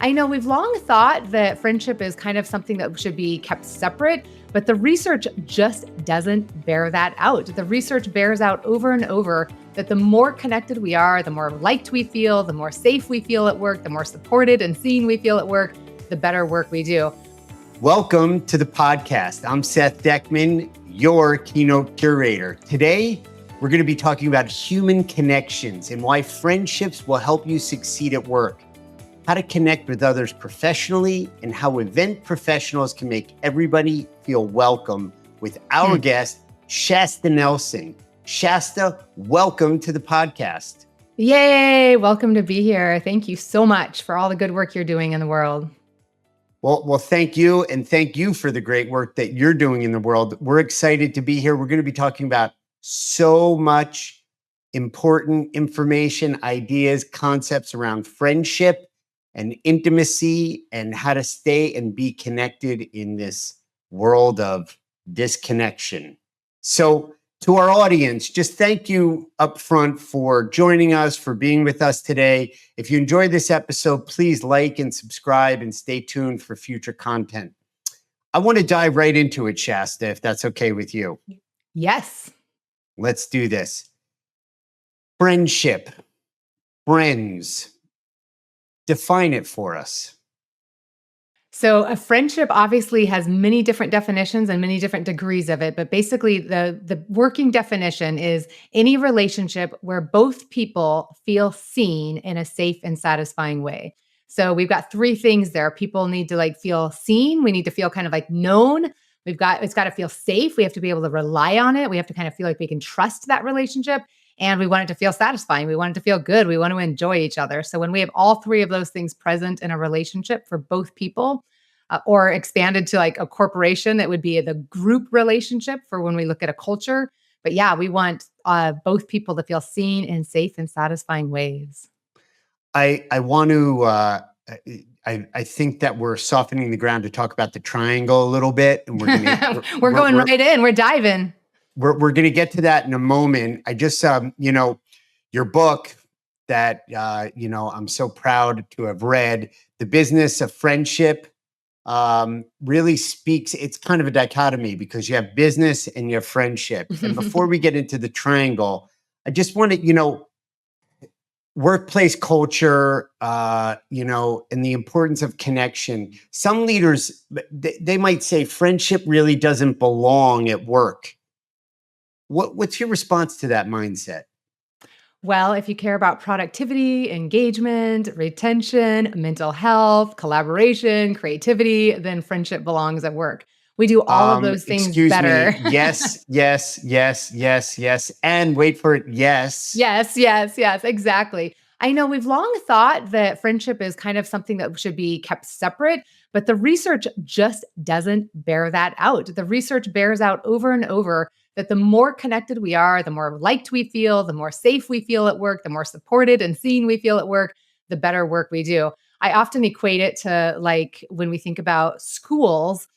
I know we've long thought that friendship is kind of something that should be kept separate, but the research just doesn't bear that out. The research bears out over and over that the more connected we are, the more liked we feel, the more safe we feel at work, the more supported and seen we feel at work, the better work we do. Welcome to the podcast. I'm Seth Deckman, your Keynote Curator. Today, we're going to be talking about human connections and why friendships will help you succeed at work, how to connect with others professionally, and how event professionals can make everybody feel welcome with our guest, Shasta Nelson. Shasta, welcome to the podcast. Yay, welcome to be here. Thank you so much for all the good work you're doing in the world. Well, thank you. And thank you for the great work that you're doing in the world. We're excited to be here. We're going to be talking about so much important information, ideas, concepts around friendship and intimacy and how to stay and be connected in this world of disconnection. So to our audience, just thank you up front for joining us, for being with us today. If you enjoyed this episode, please like and subscribe and stay tuned for future content. I want to dive right into it, Shasta, if that's okay with you. Yes. Let's do this. Friendship, friends. Define it for us. So a friendship obviously has many different definitions and many different degrees of it, but basically the working definition is any relationship where both people feel seen in a safe and satisfying way. So we've got three things there. People need to feel seen. We need to feel kind of known. It's got to feel safe. We have to be able to rely on it. We have to kind of feel like we can trust that relationship. And we want it to feel satisfying. We want it to feel good. We want to enjoy each other. So when we have all three of those things present in a relationship for both people, or expanded to a corporation, that would be the group relationship for when we look at a culture. But yeah, we want both people to feel seen in safe and satisfying ways. I want to, I think that we're softening the ground to talk about the triangle a little bit. And we're going right in. We're diving. We're going to get to that in a moment. I just, your book that, I'm so proud to have read, The Business of Friendship, really speaks. It's kind of a dichotomy because you have business and you have friendship. And before we get into the triangle, I just want to, workplace culture, and the importance of connection. Some leaders, they might say friendship really doesn't belong at work. What's your response to that mindset? Well, if you care about productivity, engagement, retention, mental health, collaboration, creativity, then friendship belongs at work. We do all of those things better. Yes, yes, yes, yes, yes. And wait for it. Yes. Yes, exactly. I know we've long thought that friendship is kind of something that should be kept separate, but the research just doesn't bear that out. The research bears out over and over that the more connected we are, the more liked we feel, the more safe we feel at work, the more supported and seen we feel at work, the better work we do. I often equate it to when we think about schools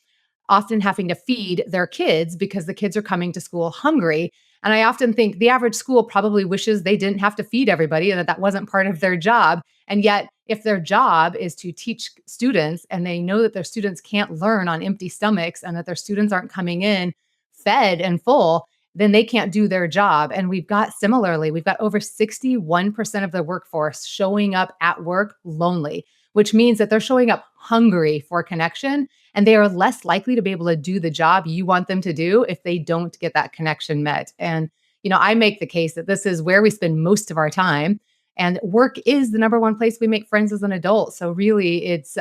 often having to feed their kids because the kids are coming to school hungry. And I often think the average school probably wishes they didn't have to feed everybody and that wasn't part of their job. And yet, if their job is to teach students and they know that their students can't learn on empty stomachs and that their students aren't coming in fed and full, then they can't do their job. And we've got over 61% of the workforce showing up at work lonely, which means that they're showing up hungry for connection, and they are less likely to be able to do the job you want them to do if they don't get that connection met. And, I make the case that this is where we spend most of our time, and work is the number one place we make friends as an adult. So really, it's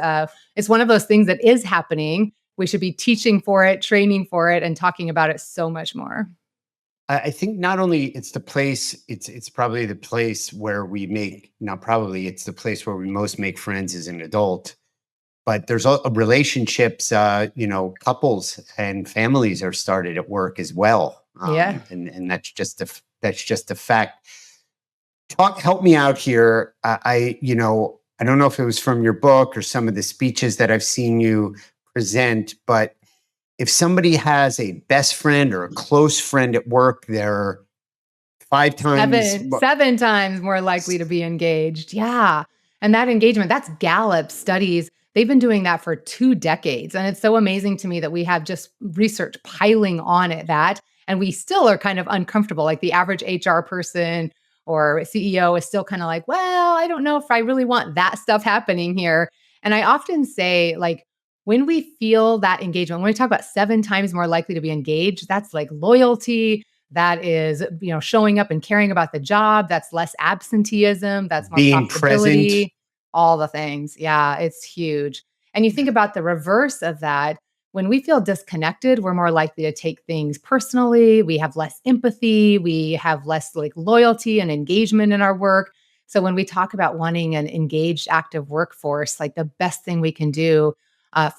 one of those things that is happening. We should be teaching for it, training for it, and talking about it so much more. I think not only it's the place, it's probably the place where we make, not probably, it's the place where we most make friends as an adult. But there's relationships, couples and families are started at work as well. And that's just a fact. Help me out here. I don't know if it was from your book or some of the speeches that I've seen you present, but if somebody has a best friend or a close friend at work, they're seven times more likely to be engaged. Yeah. And that engagement, that's Gallup studies. They've been doing that for 2 decades. And it's so amazing to me that we have just research piling on at that. And we still are kind of uncomfortable. Like the average HR person or CEO is still kind of like, well, I don't know if I really want that stuff happening here. And I often say, like, when we feel that engagement, when we talk about 7 times more likely to be engaged, that's like loyalty. That is, showing up and caring about the job. That's less absenteeism. That's more Being present. profitability, all the things. Yeah, it's huge. And you think about the reverse of that. When we feel disconnected, we're more likely to take things personally. We have less empathy. We have less like loyalty and engagement in our work. So when we talk about wanting an engaged, active workforce, like the best thing we can do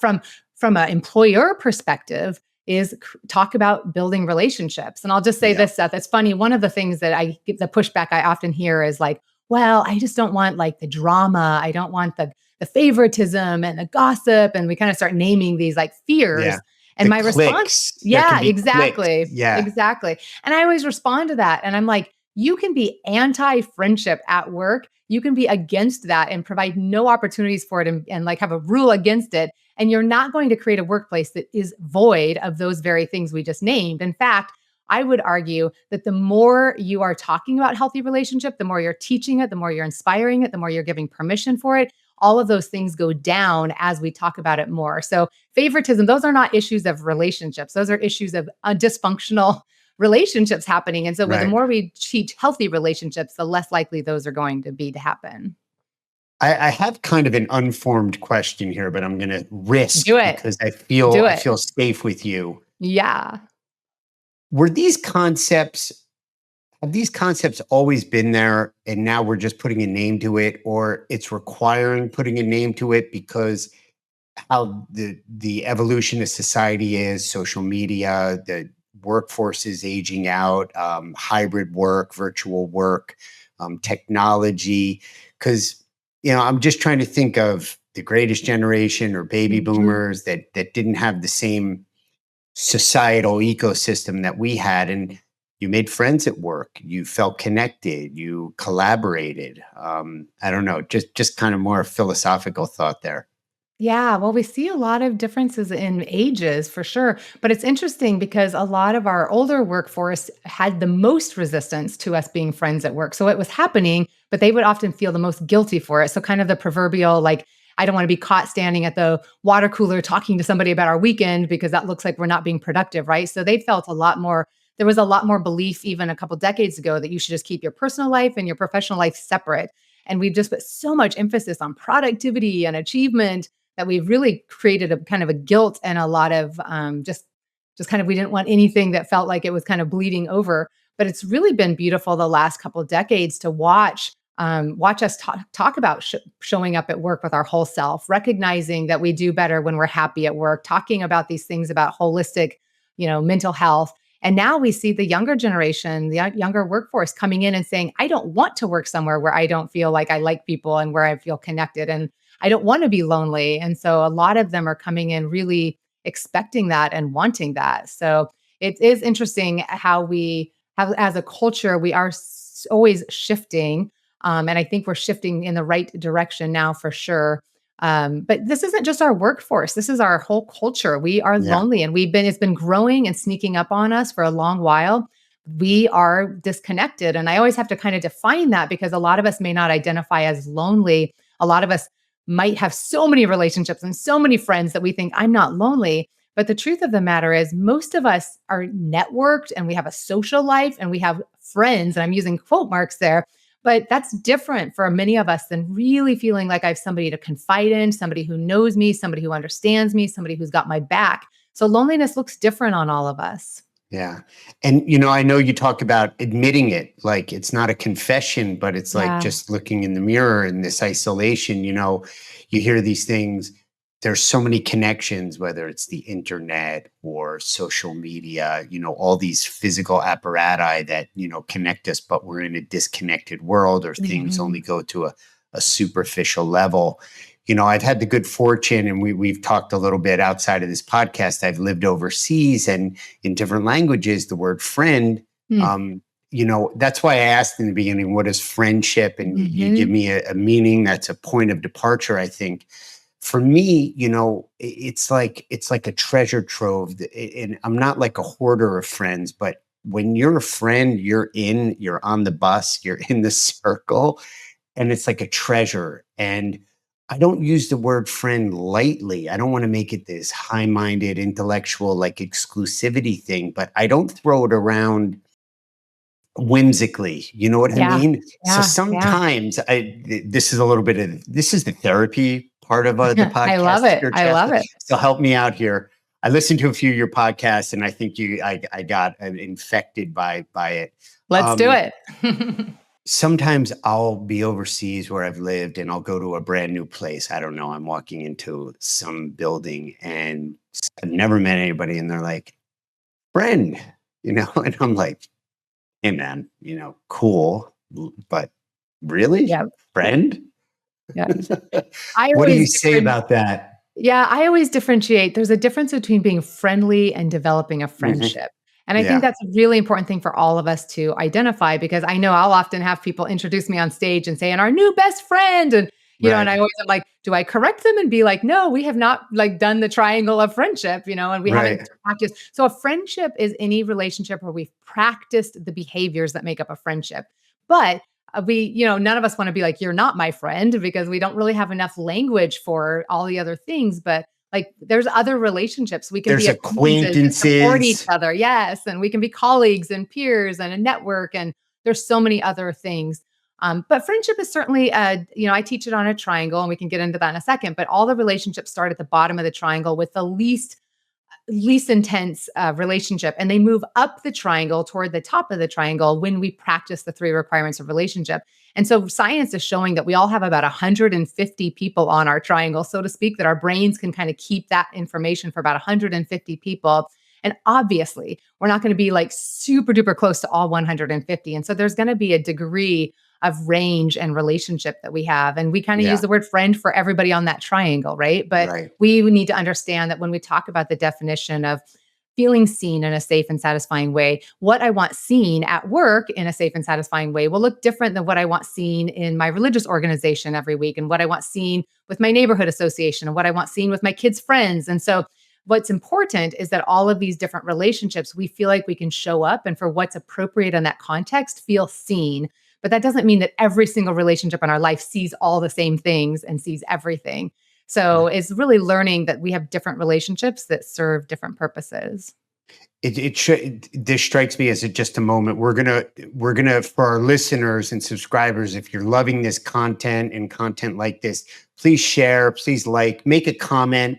from an employer perspective is talk about building relationships. And I'll just say Yeah. this, Seth, it's funny. One of the things that I get, the pushback I often hear is like, well, I just don't want like the drama. I don't want the favoritism and the gossip. And we kind of start naming these like Yeah. fears. And The my response, clicks. There can yeah, be clicks. exactly. Yeah. Exactly. And I always respond to that. And I'm like, you can be anti-friendship at work. You can be against that and provide no opportunities for it and like have a rule against it. And you're not going to create a workplace that is void of those very things we just named. In fact, I would argue that the more you are talking about healthy relationship, the more you're teaching it, the more you're inspiring it, the more you're giving permission for it. All of those things go down as we talk about it more. So favoritism, those are not issues of relationships. Those are issues of dysfunctional relationships happening. And so the Right. more we teach healthy relationships, the less likely those are going to be to happen. I have kind of an unformed question here, but I'm going to risk Do it. because I Do it. feel safe with you. Yeah. Were these concepts Have these concepts always been there and now we're just putting a name to it, or it's requiring putting a name to it because how the evolution of society is, social media, the workforce is aging out, hybrid work, virtual work, technology? Because I'm just trying to think of the greatest generation or baby Mhm. boomers that didn't have the same societal ecosystem that we had, and you made friends at work, you felt connected, you collaborated. I don't know, just kind of more philosophical thought there. Yeah, well, we see a lot of differences in ages for sure. But it's interesting because a lot of our older workforce had the most resistance to us being friends at work. So it was happening, but they would often feel the most guilty for it. So, kind of the proverbial, like, I don't want to be caught standing at the water cooler talking to somebody about our weekend because that looks like we're not being productive, right? So they felt a lot more. There was a lot more belief even a couple decades ago that you should just keep your personal life and your professional life separate. And we've just put so much emphasis on productivity and achievement that we've really created a kind of a guilt and a lot of just kind of we didn't want anything that felt like it was kind of bleeding over. But it's really been beautiful the last couple of decades to watch us talk about showing up at work with our whole self, recognizing that we do better when we're happy at work, talking about these things about holistic, mental health. And now we see the younger generation, the younger workforce coming in and saying, I don't want to work somewhere where I don't feel like I like people and where I feel connected. And I don't want to be lonely. And so a lot of them are coming in really expecting that and wanting that. So it is interesting how we have, as a culture, we are always shifting. And I think we're shifting in the right direction now for sure. But this isn't just our workforce. This is our whole culture. We are Yeah. lonely and it's been growing and sneaking up on us for a long while. We are disconnected. And I always have to kind of define that because a lot of us may not identify as lonely. A lot of us might have so many relationships and so many friends that we think I'm not lonely. But the truth of the matter is, most of us are networked and we have a social life and we have friends. And I'm using quote marks there. But that's different for many of us than really feeling like I have somebody to confide in, somebody who knows me, somebody who understands me, somebody who's got my back. So loneliness looks different on all of us. Yeah. And, I know you talk about admitting it, like it's not a confession, but it's like Yeah. just looking in the mirror in this isolation. You hear these things. There's so many connections, whether it's the internet or social media, all these physical apparati that, connect us, but we're in a disconnected world or things Mhm. only go to a superficial level. I've had the good fortune, and we've talked a little bit outside of this podcast. I've lived overseas, and in different languages, the word friend, Hmm. um, that's why I asked in the beginning, what is friendship? And you give me a meaning that's a point of departure, I think. For me, it's like a treasure trove. And I'm not like a hoarder of friends, but when you're a friend, you're on the bus, you're in the circle, and it's like a treasure. And I don't use the word friend lightly. I don't want to make it this high-minded, intellectual, like exclusivity thing, but I don't throw it around whimsically. You know what I Yeah. mean? So Yeah. sometimes this is the therapy part of the I love podcast it. here, I love Shasta. it. So help me out here. I listened to a few of your podcasts, and I think I got infected by it. Let's do it. Sometimes I'll be overseas where I've lived, and I'll go to a brand new place. I don't know. I'm walking into some building, and I've never met anybody, and they're like, "Friend," and I'm like, "Hey, man, cool, but really, Yeah. friend?" Yeah. What do you say about that? Yeah, I always differentiate. There's a difference between being friendly and developing a Mhm. friendship. And I think Yeah. that's a really important thing for all of us to identify, because I know I'll often have people introduce me on stage and say, and our new best friend. And I Right. always am like, do I correct them and be like, no, we have not like done the triangle of friendship, and we haven't Right. practiced. So a friendship is any relationship where we've practiced the behaviors that make up a friendship. But none of us want to be like, you're not my friend, because we don't really have enough language for all the other things. But like, there's other relationships. We can There's be acquaintances and support each acquaintances. other. Yes. And we can be colleagues and peers and a network. And there's so many other things. But friendship is certainly, I teach it on a triangle, and we can get into that in a second. But all the relationships start at the bottom of the triangle with the least intense relationship, and they move up the triangle toward the top of the triangle when we practice the three requirements of relationship. And so science is showing that we all have about 150 people on our triangle, so to speak, that our brains can kind of keep that information for about 150 people. And obviously, we're not going to be like super duper close to all 150. And so there's going to be a degree of range and relationship that we have. And we kind of use Yeah. the word friend for everybody on that triangle, right? But Right. we need to understand that when we talk about the definition of feeling seen in a safe and satisfying way, what I want seen at work in a safe and satisfying way will look different than what I want seen in my religious organization every week, and what I want seen with my neighborhood association, and what I want seen with my kids' friends. And so what's important is that all of these different relationships, we feel like we can show up and, for what's appropriate in that context, feel seen. But that doesn't mean that every single relationship in our life sees all the same things and sees everything. So it's really learning that we have different relationships that serve different purposes. This strikes me as just a moment. We're gonna for our listeners and subscribers, if you're loving this content and content like this, please share, please make a comment,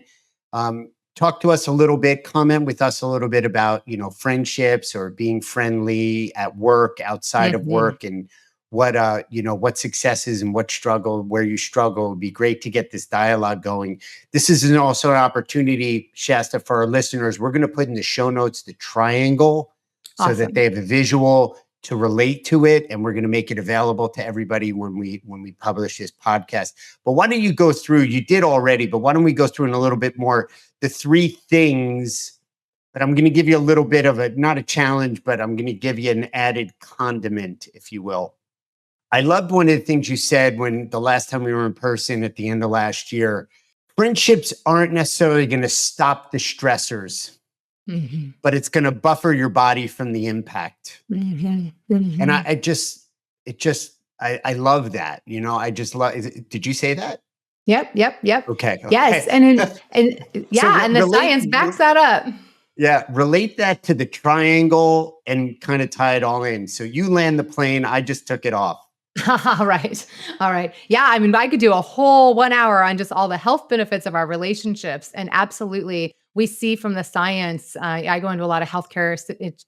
talk to us a little bit, comment with us a little bit about friendships or being friendly at work, outside of Mhm. work, and what successes and what struggle, where you struggle. It would be great to get this dialogue going. This is also an opportunity, Shasta, for our listeners. We're going to put in the show notes the triangle so that Awesome. they have a visual to relate to it, and we're going to make it available to everybody when we publish this podcast. But why don't you go through? You did already, but why don't we go through in a little bit more the three things? But I'm going to give you a little bit of not a challenge, but I'm going to give you an added condiment, if you will. I loved one of the things you said when the last time we were in person at the end of last year. Friendships aren't necessarily going to stop the stressors, Mhm. but it's going to buffer your body from the impact. Mhm. And Mhm. I love that. I just love. Did you say that? Yep, yep, yep. Okay. Yes, Okay. and So yeah, and the science backs that up. yeah, relate that to the triangle and kind of tie it all in. So you land the plane. I just took it off. All right. All right. Yeah. I mean, I could do a whole 1 hour on just all the health benefits of our relationships. And absolutely, we see from the science. I go into a lot of healthcare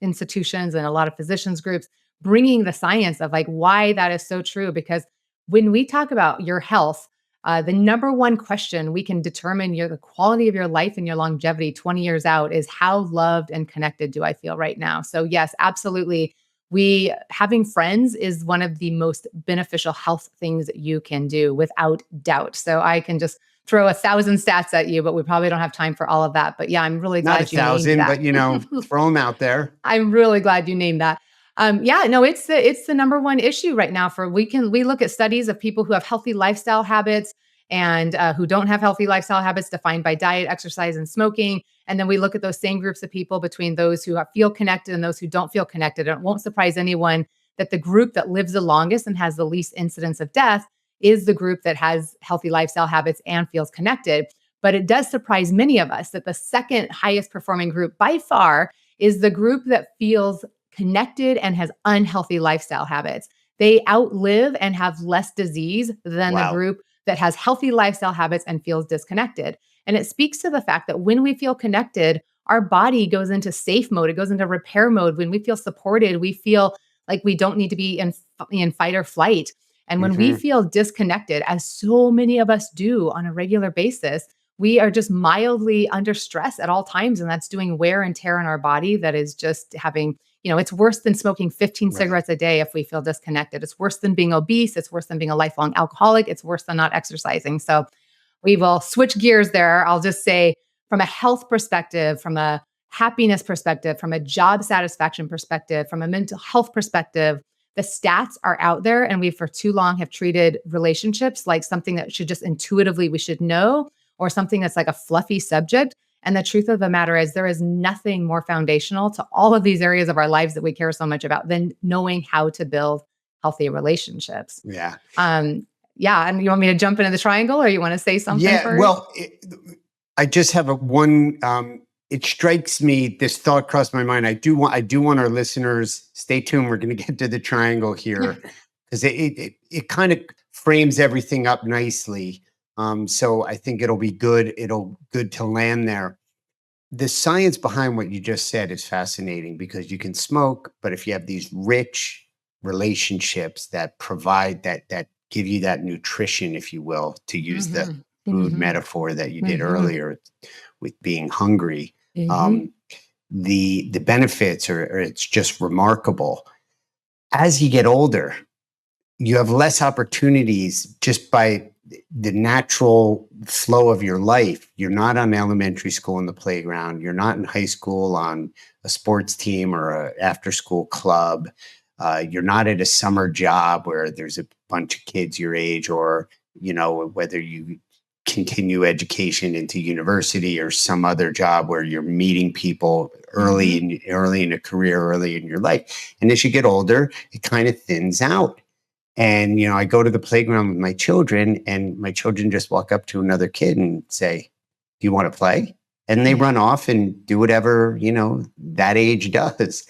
institutions and a lot of physicians groups, bringing the science of like why that is so true. Because when we talk about your health, the number one question we can determine the quality of your life and your longevity 20 years out is, how loved and connected do I feel right now? So yes, absolutely, we having friends is one of the most beneficial health things that you can do, without doubt. So I can just throw 1,000 stats at you, but we probably don't have time for all of that. But yeah, I'm really Not glad you named 1,000, that. but throw them out there. I'm really glad you named that. Yeah, no, it's the number one issue right now. We look at studies of people who have healthy lifestyle habits and who don't have healthy lifestyle habits defined by diet, exercise, and smoking. And then we look at those same groups of people between those who feel connected and those who don't feel connected. And it won't surprise anyone that the group that lives the longest and has the least incidence of death is the group that has healthy lifestyle habits and feels connected. But it does surprise many of us that the second highest performing group by far is the group that feels connected and has unhealthy lifestyle habits. They outlive and have less disease than the Wow. group that has healthy lifestyle habits and feels disconnected. And it speaks to the fact that when we feel connected, our body goes into safe mode. It goes into repair mode. When we feel supported, we feel like we don't need to be in fight or flight. And when we Mhm. feel disconnected, as so many of us do on a regular basis, we are just mildly under stress at all times. And that's doing wear and tear on our body that is just having, it's worse than smoking 15 Right. cigarettes a day if we feel disconnected. It's worse than being obese. It's worse than being a lifelong alcoholic. It's worse than not exercising. So we will switch gears there. I'll just say from a health perspective, from a happiness perspective, from a job satisfaction perspective, from a mental health perspective, the stats are out there. And we for too long have treated relationships like something that should just intuitively we should know, or something that's like a fluffy subject. And the truth of the matter is, there is nothing more foundational to all of these areas of our lives that we care so much about than knowing how to build healthy relationships. Yeah. Yeah. And you want me to jump into the triangle or you want to say something Yeah. first? Well, I just have one. It strikes me. This thought crossed my mind. I do want our listeners stay tuned. We're going to get to the triangle here because it kind of frames everything up nicely. So I think it'll be good. It'll good to land there. The science behind what you just said is fascinating because you can smoke, but if you have these rich relationships that provide that give you that nutrition, if you will, to use the food metaphor that you did earlier with being hungry, the benefits are it's just remarkable. As you get older, you have less opportunities just by the natural flow of your life. You're not on elementary school in the playground. You're not in high school on a sports team or a after school club. You're not at a summer job where there's a bunch of kids your age, or, whether you continue education into university or some other job where you're meeting people early in a career, early in your life. And as you get older, it kind of thins out. And, I go to the playground with my children and my children just walk up to another kid and say, "Do you want to play?" And they run off and do whatever, that age does.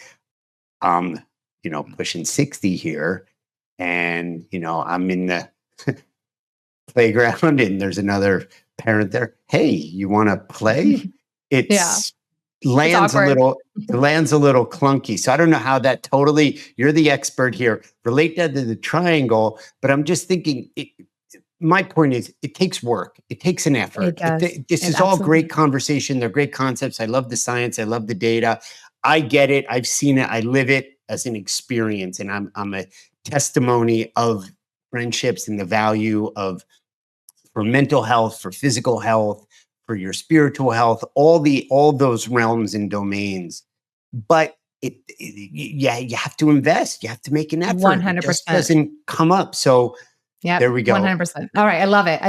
Pushing 60 here and, I'm in the playground and there's another parent there. "Hey, you want to play?" It's lands a little clunky. So I don't know how that you're the expert here, relate that to the triangle, but I'm just thinking my point is it takes work. It takes an effort. It does. This is all great conversation. They're great concepts. I love the science. I love the data. I get it. I've seen it. I live it as an experience. And I'm a testimony of friendships and the value of for mental health, for physical health, for your spiritual health, all those realms and domains. But you have to invest. You have to make an effort. 100%. It just doesn't come up. So there we go. 100%. All right. I love it.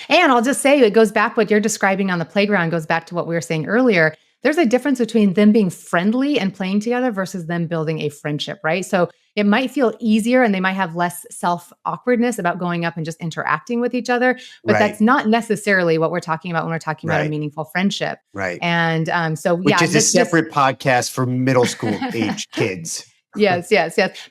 And I'll just say it goes back, what you're describing on the playground goes back to what we were saying earlier. There's a difference between them being friendly and playing together versus them building a friendship, right? So it might feel easier and they might have less self-awkwardness about going up and just interacting with each other, but that's not necessarily what we're talking about when we're talking about a meaningful friendship. Right. And which is a separate podcast for middle school age kids. Yes.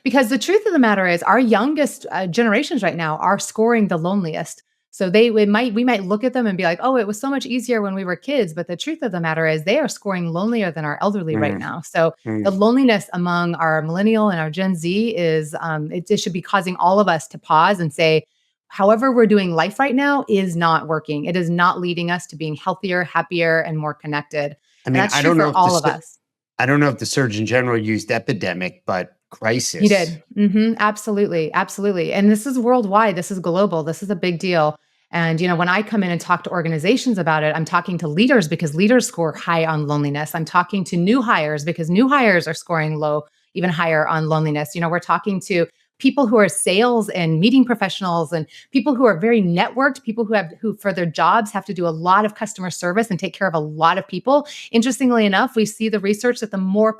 Because the truth of the matter is our youngest generations right now are scoring the loneliest. So we might look at them and be like, "Oh, it was so much easier when we were kids." But the truth of the matter is they are scoring lonelier than our elderly right now. So the loneliness among our millennial and our Gen Z is, it should be causing all of us to pause and say, however we're doing life right now is not working. It is not leading us to being healthier, happier, and more connected. I mean, I don't know for all of us. I don't know if the Surgeon General used epidemic, but crisis. He did. Absolutely. And this is worldwide. This is global. This is a big deal. And, when I come in and talk to organizations about it, I'm talking to leaders because leaders score high on loneliness. I'm talking to new hires because new hires are scoring low, even higher on loneliness. We're talking to people who are sales and meeting professionals and people who are very networked, people who for their jobs have to do a lot of customer service and take care of a lot of people. Interestingly enough, we see the research that the more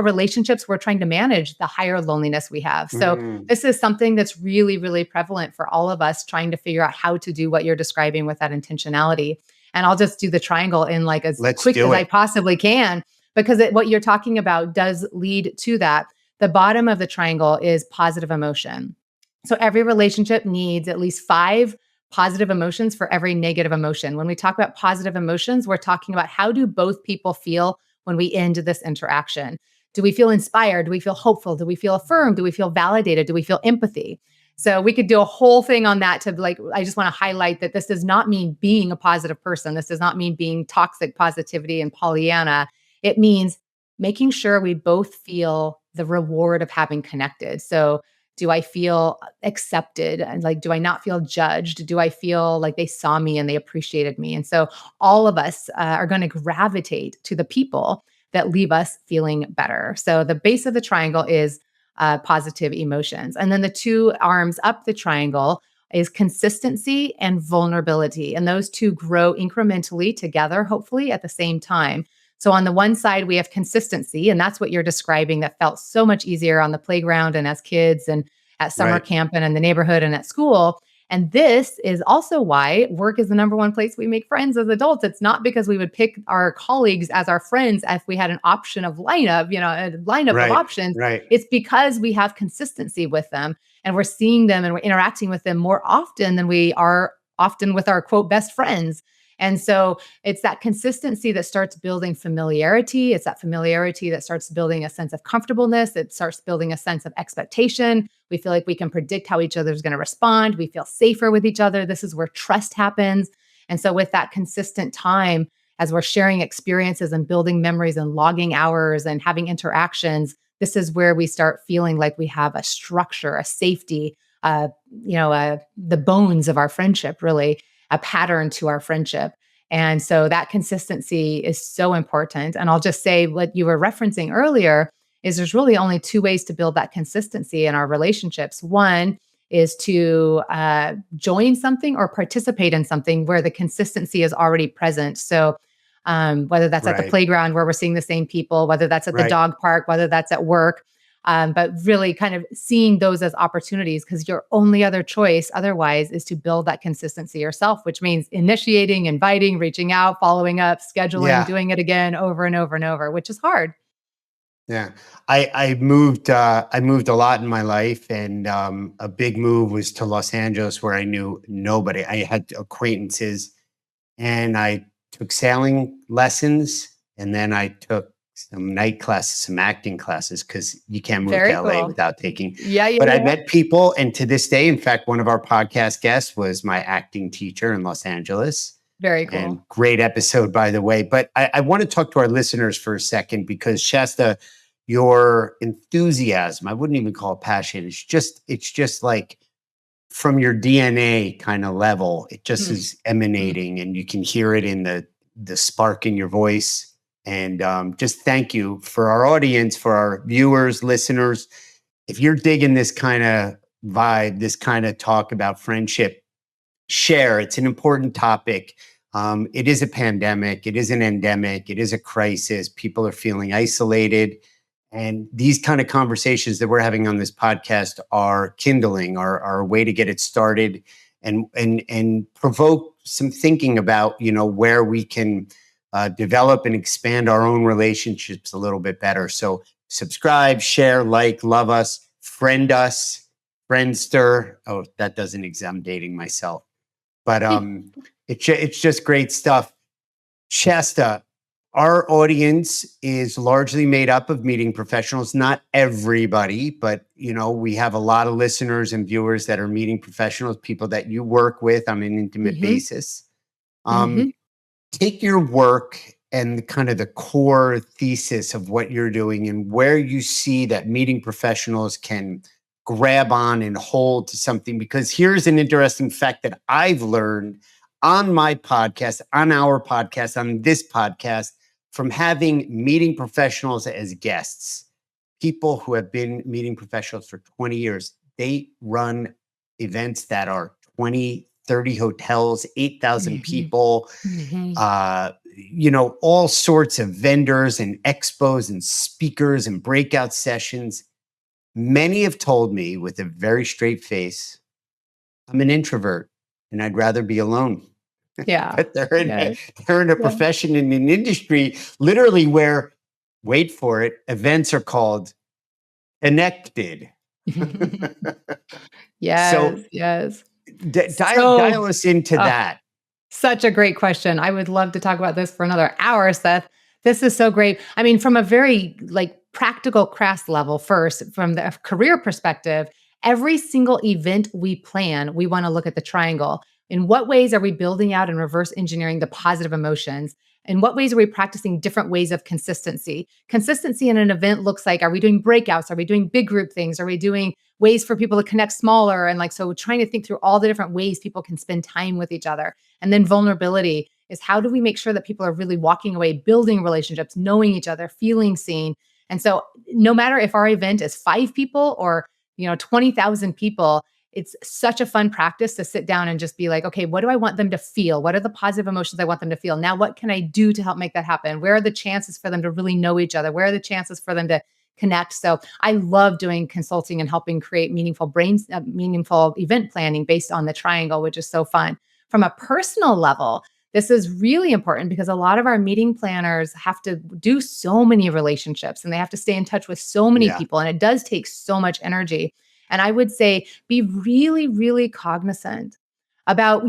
relationships we're trying to manage, the higher loneliness we have. So this is something that's really, really prevalent for all of us, trying to figure out how to do what you're describing with that intentionality. And I'll just do the triangle in like as quick as I possibly can, because what you're talking about does lead to that. The bottom of the triangle is positive emotion. So every relationship needs at least 5 positive emotions for every negative emotion. When we talk about positive emotions, we're talking about how do both people feel when we end this interaction? Do we feel inspired? Do we feel hopeful? Do we feel affirmed? Do we feel validated? Do we feel empathy? So we could do a whole thing on that I just want to highlight that this does not mean being a positive person. This does not mean being toxic positivity and Pollyanna. It means making sure we both feel the reward of having connected. So do I feel accepted? And do I not feel judged? Do I feel like they saw me and they appreciated me? And so all of us are going to gravitate to the people that leave us feeling better. So the base of the triangle is positive emotions. And then the 2 arms up the triangle is consistency and vulnerability. And those 2 grow incrementally together, hopefully at the same time. So on the one side, we have consistency, and that's what you're describing that felt so much easier on the playground and as kids and at summer camp and in the neighborhood and at school. And this is also why work is the number one place we make friends as adults. It's not because we would pick our colleagues as our friends if we had an option of lineup, a lineup of options. It's because we have consistency with them and we're seeing them and we're interacting with them more often than we are often with our quote best friends. And so it's that consistency that starts building familiarity. It's that familiarity that starts building a sense of comfortableness. It starts building a sense of expectation. We feel like we can predict how each other's going to respond. We feel safer with each other. This is where trust happens. And so with that consistent time, as we're sharing experiences and building memories and logging hours and having interactions, this is where we start feeling like we have a structure, a safety, the bones of our friendship, really, a pattern to our friendship. And so that consistency is so important. And I'll just say what you were referencing earlier is there's really only 2 ways to build that consistency in our relationships. One is to join something or participate in something where the consistency is already present. So whether that's at the playground where we're seeing the same people, whether that's at the dog park, whether that's at work, but really kind of seeing those as opportunities, because your only other choice otherwise is to build that consistency yourself, which means initiating, inviting, reaching out, following up, scheduling, doing it again over and over and over, which is hard. Yeah. I moved a lot in my life, and a big move was to Los Angeles where I knew nobody. I had acquaintances, and I took sailing lessons, and then I took some night classes, some acting classes, because you can't move to LA without taking. But I met people, and to this day, in fact, one of our podcast guests was my acting teacher in Los Angeles. Very cool. And great episode, by the way. But I want to talk to our listeners for a second, because Shasta, your enthusiasm, I wouldn't even call it passion. It's just like from your DNA kind of level, it just is emanating, and you can hear it in the spark in your voice. And just thank you for our audience, for our viewers, listeners. If you're digging this kind of vibe, this kind of talk about friendship, share. It's an important topic. It is a pandemic. It is an endemic. It is a crisis. People are feeling isolated. And these kind of conversations that we're having on this podcast are kindling, are a way to get it started and provoke some thinking about, where we can develop and expand our own relationships a little bit better. So subscribe, share, like, love us, friendster. Oh, that doesn't exist. I'm dating myself, but it's just great stuff. Shasta, our audience is largely made up of meeting professionals. Not everybody, but we have a lot of listeners and viewers that are meeting professionals, people that you work with on an intimate basis. Take your work and kind of the core thesis of what you're doing and where you see that meeting professionals can grab on and hold to something. Because here's an interesting fact that I've learned on my podcast, on our podcast, on this podcast, from having meeting professionals as guests. people who have been meeting professionals for 20 years. They run events that are 20, 30 hotels, 8,000 Mhm. people, Mhm. all sorts of vendors and expos and speakers and breakout sessions. Many have told me with a very straight face, I'm an introvert and I'd rather be alone. Yeah. But Yeah. they're in a Yeah. profession, in an industry, literally where, wait for it, events are called connected. Yes, So yes. dial So, us into uh, that. such a great question. I would love to talk about this for another hour, Seth. This is so great. I mean, from a very practical craft level, first, from the career perspective, every single event we plan, we want to look at the triangle. In what ways are we building out and reverse engineering the positive emotions? In what ways are we practicing different ways of consistency? Consistency in an event looks like, are we doing breakouts? Are we doing big group things? Are we doing ways for people to connect smaller? And so trying to think through all the different ways people can spend time with each other. And then vulnerability is, how do we make sure that people are really walking away, building relationships, knowing each other, feeling seen? And so no matter if our event is 5 people or 20,000 people, it's such a fun practice to sit down and just be like, okay, what do I want them to feel? What are the positive emotions I want them to feel? Now, what can I do to help make that happen? Where are the chances for them to really know each other? Where are the chances for them to connect? So I love doing consulting and helping create meaningful event planning based on the triangle, which is so fun. From a personal level, this is really important because a lot of our meeting planners have to do so many relationships and they have to stay in touch with so many Yeah. people. And it does take so much energy. And I would say be really, really cognizant about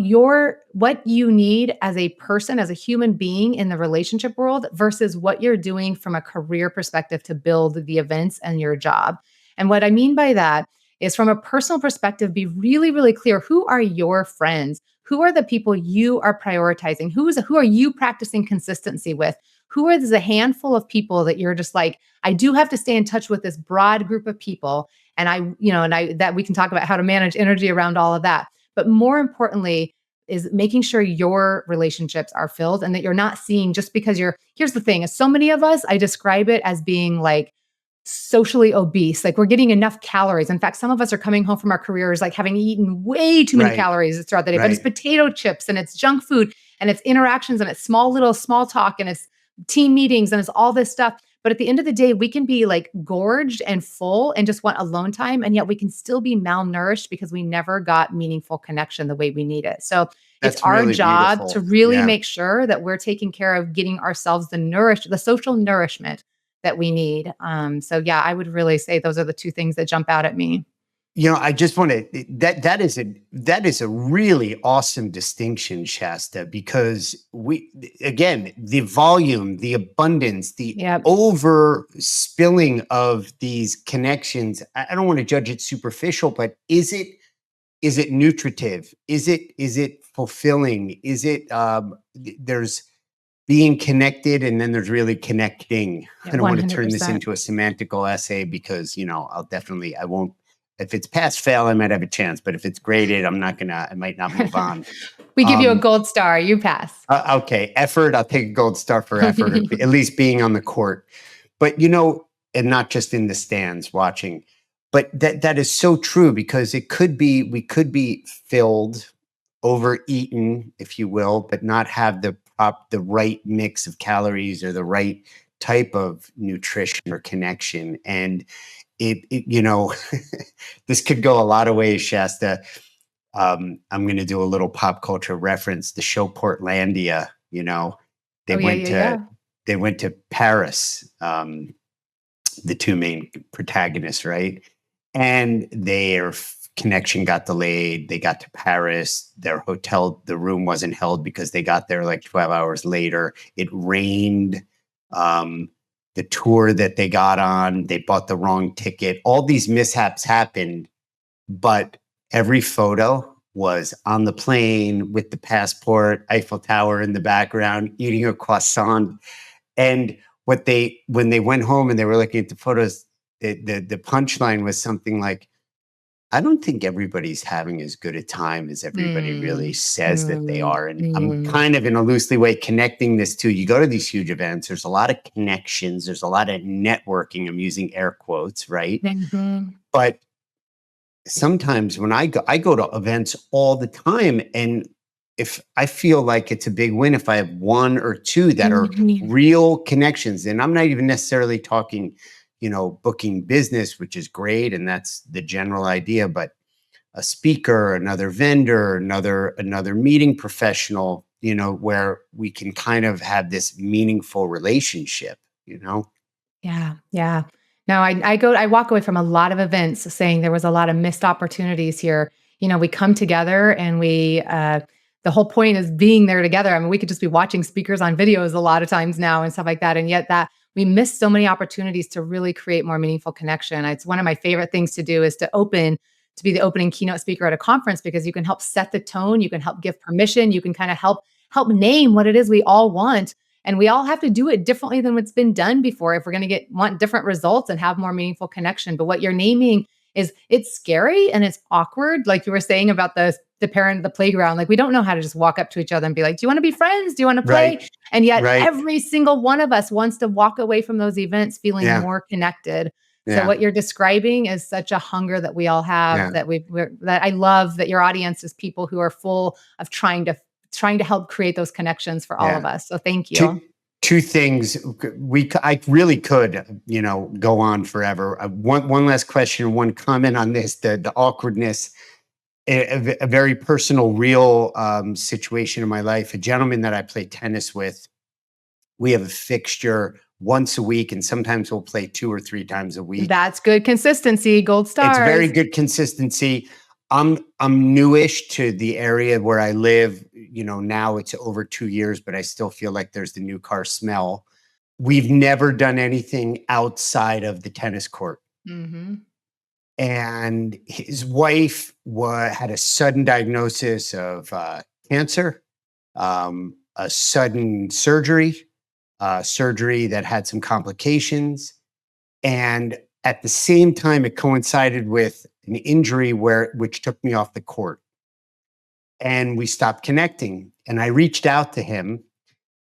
what you need as a person, as a human being in the relationship world versus what you're doing from a career perspective to build the events and your job. And what I mean by that is, from a personal perspective, be really, really clear. Who are your friends? Who are the people you are prioritizing? Who are you practicing consistency with? Who are the handful of people that you're just like, I do have to stay in touch with this broad group of people. And that we can talk about how to manage energy around all of that. But more importantly, is making sure your relationships are filled and that you're not seeing, just because here's the thing, is so many of us, I describe it as being like socially obese. Like, we're getting enough calories. In fact, some of us are coming home from our careers like having eaten way too many Right. calories throughout the day, but it's Right. potato chips and it's junk food and it's interactions and it's small talk and it's team meetings and it's all this stuff. But at the end of the day, we can be like gorged and full and just want alone time. And yet we can still be malnourished because we never got meaningful connection the way we need it. So it's That's our really job to beautiful. really Yeah. make sure that we're taking care of getting ourselves the social nourishment that we need. So yeah, I would really say those are the two things that jump out at me. I just want to, that is a really awesome distinction, Shasta, because again, the volume, the abundance, the Yep. over spilling of these connections. I don't want to judge it superficial, but is it nutritive? Is it fulfilling? Is it, there's being connected and then there's really connecting. Yeah, I don't want to turn this 100%. into a semantical essay because, I won't, if it's pass fail, I might have a chance, but if it's graded, I might not move on. We give you a Um, gold star, you pass. okay. Effort. I'll take a gold star for effort, at least being on the court, but, and not just in the stands watching, but that is so true because we could be filled, overeaten, if you will, but not have the right mix of calories or the right type of nutrition or connection. And this could go a lot of ways, Shasta. I'm going to do a little pop culture reference. The show Portlandia, they Oh, yeah, went yeah, to yeah. they went to Paris. The two main protagonists, right? And their connection got delayed. They got to Paris. The room wasn't held because they got there like 12 hours later. It rained. The tour that they got on, they bought the wrong ticket. All these mishaps happened, but every photo was on the plane with the passport, Eiffel Tower in the background, eating a croissant. And when they went home and they were looking at the photos, the punchline was something like, I don't think everybody's having as good a time as everybody really Mm, says that they mm, are. And I'm mm. kind of in a loosely way connecting this to, you go to these huge events, there's a lot of connections, there's a lot of networking. I'm using air quotes, right? Mhm, But sometimes when I go to events all the time, and if I feel like it's a big win if I have one or two that are mhm. real connections, and I'm not even necessarily talking, booking business, which is great, and that's the general idea, but a speaker, another vendor, another meeting professional, where we can kind of have this meaningful relationship. Yeah, yeah. No, I walk away from a lot of events saying there was a lot of missed opportunities here. We come together and the whole point is being there together. I mean, we could just be watching speakers on videos a lot of times now and stuff like that. And yet that we miss so many opportunities to really create more meaningful connection. It's one of my favorite things to do is to be the opening keynote speaker at a conference because you can help set the tone, you can help give permission, you can kind of help name what it is we all want, and we all have to do it differently than what's been done before if we're going to want different results and have more meaningful connection. But what you're naming is it's scary and it's awkward. Like you were saying about the parent at the playground, like we don't know how to just walk up to each other and be like, "Do you want to be friends? Do you want to Right. play?" And yet Right. every single one of us wants to walk away from those events feeling Yeah. more connected. So Yeah. what you're describing is such a hunger that we all have Yeah. that I love that your audience is people who are full of trying to help create those connections for all of Yeah. us. So thank two you. two things. I really could go on forever. One last question, one comment on this, the awkwardness. A very personal, real situation in my life. A gentleman that I play tennis with, we have a fixture once a week, and sometimes we'll play 2 or 3 times a week. That's good consistency, gold It's very stars. good consistency. I'm newish to the area where I live. Now it's over 2 years, but I still feel like there's the new car smell. We've never done anything outside of the tennis court. Mhm. And his wife had a sudden diagnosis of cancer, a sudden surgery that had some complications. And at the same time, it coincided with an injury which took me off the court. And we stopped connecting. And I reached out to him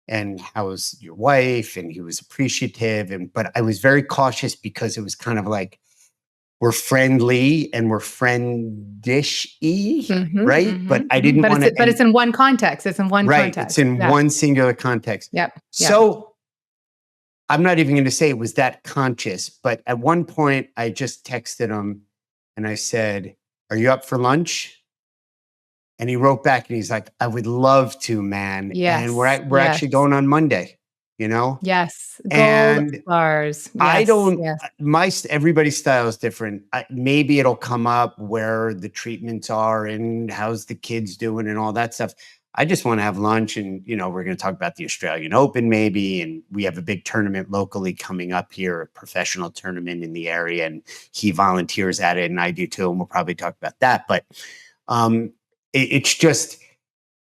and how's your wife? And he was appreciative. But I was very cautious because it was kind of like we're friendly and we're friendish-y, Mhm, right? But mhm, I mhm. didn't want to, But and it's in one context. It's in one right, it's context. in Yeah. one singular context. Yep. Yep. So I'm not even going to say it was that conscious, but at one point I just texted him and I said, "Are you up for lunch?" And he wrote back and he's like, "I would love to, man." And Yes. we're Yes. actually going on Monday, you know? Yes. Gold And stars. I Yes. don't, Yes. everybody's style is different. Maybe it'll come up where the treatments are and how's the kids doing and all that stuff. I just want to have lunch and, we're going to talk about the Australian Open maybe. And we have a big tournament locally coming up here, a professional tournament in the area. And he volunteers at it and I do too. And we'll probably talk about that. But um, it's just,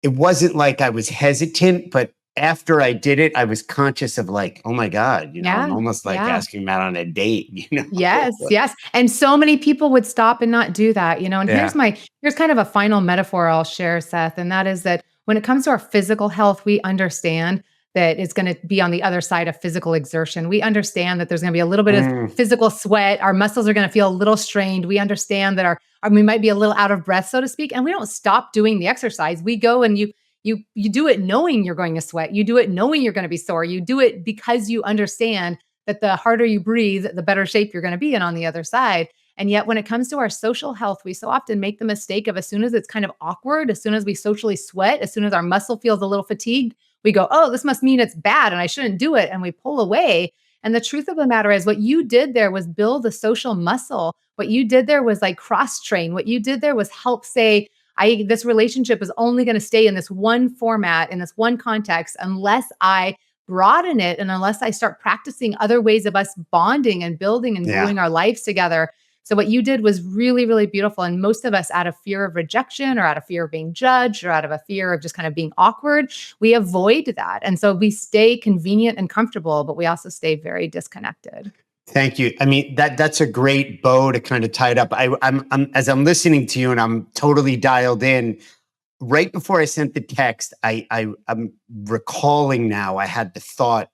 it wasn't like I was hesitant, but after I did it, I was conscious of like, oh my God, I'm Yeah. almost like Yeah. asking him out on a date. Yes, yes, and so many people would stop and not do that, and Yeah. here's kind of a final metaphor I'll share, Seth, and that is that when it comes to our physical health, we understand that it's gonna be on the other side of physical exertion. We understand that there's gonna be a little bit of Mm, physical sweat, our muscles are gonna feel a little strained, we understand that we might be a little out of breath, so to speak, and we don't stop doing the exercise. We go and you do it knowing you're going to sweat, you do it knowing you're gonna be sore, you do it because you understand that the harder you breathe, the better shape you're going to be in on the other side. And yet, when it comes to our social health, we so often make the mistake of as soon as it's kind of awkward, as soon as we socially sweat, as soon as our muscle feels a little fatigued, we go, "Oh, this must mean it's bad and I shouldn't do it." And we pull away. And the truth of the matter is, what you did there was build a social muscle. What you did there was like cross train. What you did there was help say, this relationship is only going to stay in this one format, in this one context, unless I broaden it and unless I start practicing other ways of us bonding and building and yeah. gluing our lives together. So what you did was really, really beautiful. And most of us, out of fear of rejection or out of fear of being judged or out of a fear of just kind of being awkward, we avoid that. And so we stay convenient and comfortable, but we also stay very disconnected. Thank you. I mean, that's a great bow to kind of tie it up. I'm as I'm listening to you and I'm totally dialed in. Right before I sent the text, I'm recalling now. I had the thought,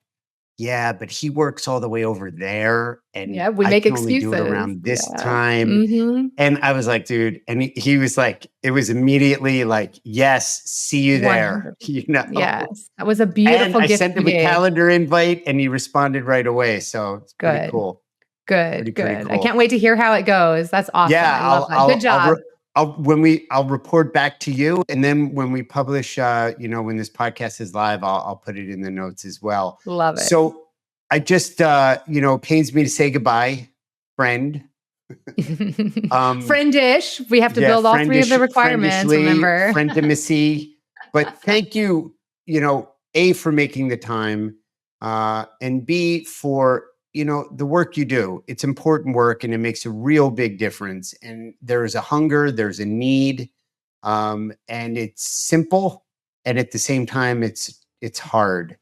yeah, but he works all the way over there, and Yeah, we I make can only do it excuses. around this Yeah. time. And I was like, dude, and he was like, it was immediately like, yes, see you there, 100. you know. Yes. That was a And beautiful I gift sent you him a gave. calendar invite, and he responded right away. So it's pretty Good. cool. Good. Pretty Good. I cool. can't wait to hear how it goes. That's awesome. Yeah, I love that. Good job. I'll report back to you, and then when we publish, when this podcast is live, I'll put it in the notes as well. Love it. So I just, pains me to say goodbye, friend. Friendish. We have to build all three of the requirements, remember? Friendimacy. But thank you, A, for making the time, and B, for, the work you do. It's important work and it makes a real big difference. And there's a hunger, there's a need, and it's simple. And at the same time, it's hard.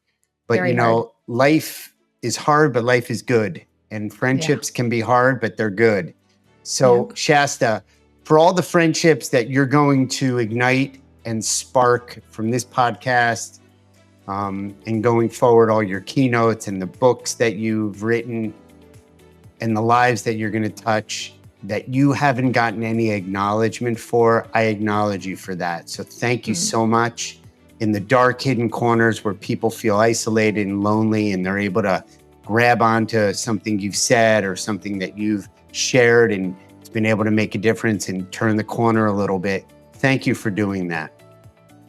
But, Very hard. life is hard, but life is good. And friendships can be hard, but they're good. So, Shasta, for all the friendships that you're going to ignite and spark from this podcast, and going forward, all your keynotes and the books that you've written and the lives that you're going to touch that you haven't gotten any acknowledgement for, I acknowledge you for that. So thank you so much. In the dark, hidden corners where people feel isolated and lonely, and they're able to grab onto something you've said or something that you've shared, and it's been able to make a difference and turn the corner a little bit. Thank you for doing that.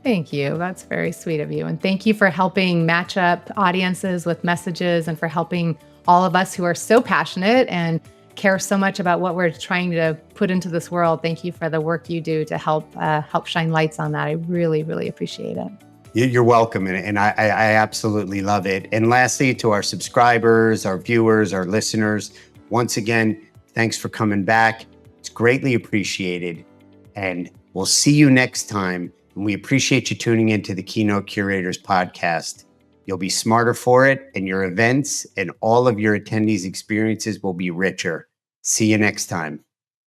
Thank you. That's very sweet of you. And thank you for helping match up audiences with messages, and for helping all of us who are so passionate and care so much about what we're trying to put into this world. Thank you for the work you do to help shine lights on that. I really, really appreciate it. You're welcome. And I absolutely love it. And lastly, to our subscribers, our viewers, our listeners, once again, thanks for coming back. It's greatly appreciated. And we'll see you next time. And we appreciate you tuning into the Keynote Curators Podcast. You'll be smarter for it, and your events and all of your attendees' experiences will be richer. See you next time.